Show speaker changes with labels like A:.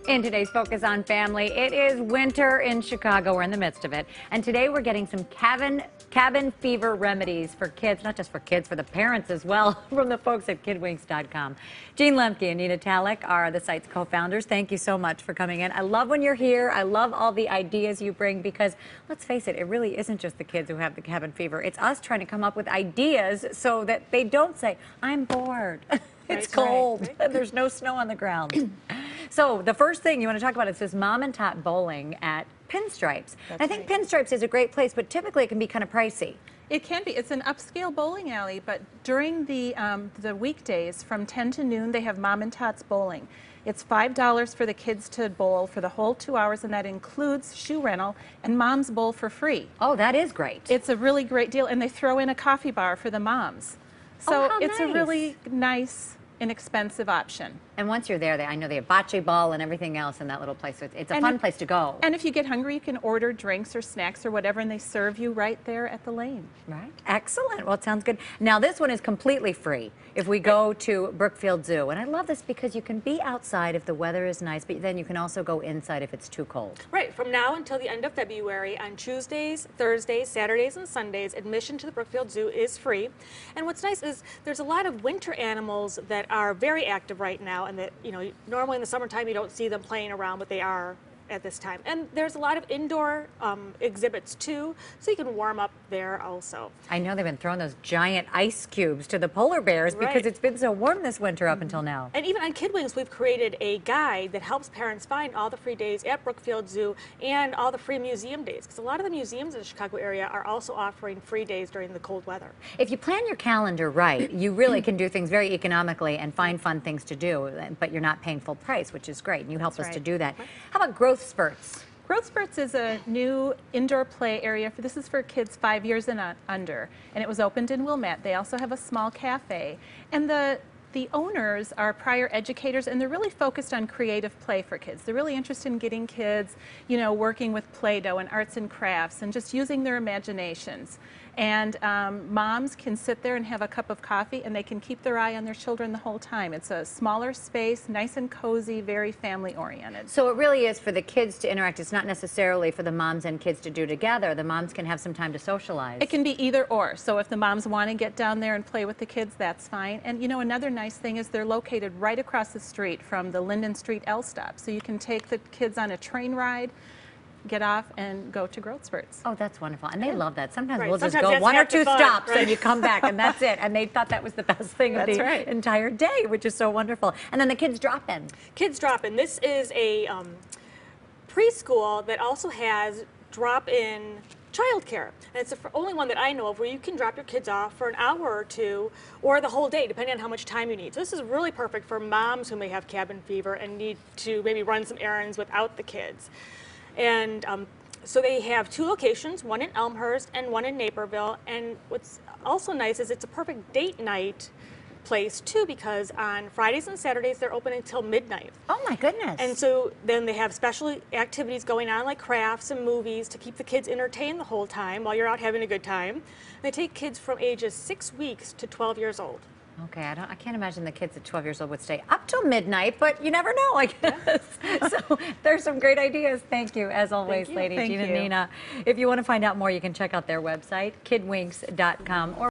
A: In today's Focus on Family, it is winter in Chicago. We're in the midst of it. And today we're getting some cabin fever remedies for kids, not just for kids, for the parents as well, from the folks at kidwinks.com. Jean Lemke and Nina Talik are the site's co-founders. Thank you so much for coming in. I love when you're here. I love all the ideas you bring because, let's face it, it really isn't just the kids who have the cabin fever. It's us trying to come up with ideas so that they don't say, I'm bored. It's cold. Right. There's no snow on the ground. So the first thing you want to talk about is this Mom Tots Bowling at Pinstripes. I think Pinstripes is a great place, but typically it can be kind of pricey.
B: It can be. It's an upscale bowling alley, but during the weekdays from 10 to noon, they have Mom Tots Bowling. It's $5 for the kids to bowl for the whole 2 hours, and that includes shoe rental and moms bowl for free.
A: Oh, that is great.
B: It's a really great deal, and they throw in a coffee bar for the moms. So it's a really nice, inexpensive option.
A: And once you're there, I know they have bocce ball and everything else in that little place. So it's a fun place to go.
B: And if you get hungry, you can order drinks or snacks or whatever, and they serve you right there at the lane.
A: Right. Excellent. Well, it sounds good. Now, this one is completely free if we go to Brookfield Zoo. And I love this because you can be outside if the weather is nice, but then you can also go inside if it's too cold.
C: Right. From now until the end of February, on Tuesdays, Thursdays, Saturdays, and Sundays, admission to the Brookfield Zoo is free. And what's nice is there's a lot of winter animals that are very active right now, and that, you know, normally in the summertime you don't see them playing around, but they are at this time. And there's a lot of indoor exhibits too, so you can warm up there also.
A: I know they've been throwing those giant ice cubes to the polar bears because it's been so warm this winter up until now.
C: And even on Kidwings, we've created a guide that helps parents find all the free days at Brookfield Zoo and all the free museum days, because a lot of the museums in the Chicago area are also offering free days during the cold weather.
A: If you plan your calendar right, you really can do things very economically and find fun things to do, but you're not paying full price, which is great, and you help us to do that. How about Growth Spurts?
B: Growth Spurts is a new indoor play area. This is for kids 5 years and under, and it was opened in Wilmette. They also have a small cafe, and the owners are prior educators, and they're really focused on creative play for kids. They're really interested in getting kids, you know, working with Play-Doh and arts and crafts and just using their imaginations. And moms can sit there and have a cup of coffee, and they can keep their eye on their children the whole time. It's a smaller space, nice and cozy, very family-oriented.
A: So it really is for the kids to interact. It's not necessarily for the moms and kids to do together. The moms can have some time to socialize.
B: It can be either or. So if the moms want to get down there and play with the kids, that's fine. And you know, another nice thing is they're located right across the street from the Linden Street L stop. So you can take the kids on a train ride, get off, and go to Growth Spurts.
A: Oh, that's wonderful. And they love that. Sometimes we'll just go one or two stops and you come back and that's it. And they thought that was the best thing of the entire day, which is so wonderful. And then the kids drop in.
C: Kids drop in. This is a preschool that also has drop-in childcare, and it's the only one that I know of where you can drop your kids off for an hour or two or the whole day, depending on how much time you need. So this is really perfect for moms who may have cabin fever and need to maybe run some errands without the kids. And so they have two locations, one in Elmhurst and one in Naperville. And what's also nice is it's a perfect date night place too, because on Fridays and Saturdays they're open until midnight.
A: Oh my goodness.
C: And so then they have special activities going on, like crafts and movies, to keep the kids entertained the whole time while you're out having a good time. They take kids from ages 6 weeks to 12 years old.
A: Okay, I can't imagine the kids at 12 years old would stay up till midnight, but you never know, I guess. So there's some great ideas. Thank you, as always, ladies, Jean and Nina. If you want to find out more, you can check out their website, kidwinks.com.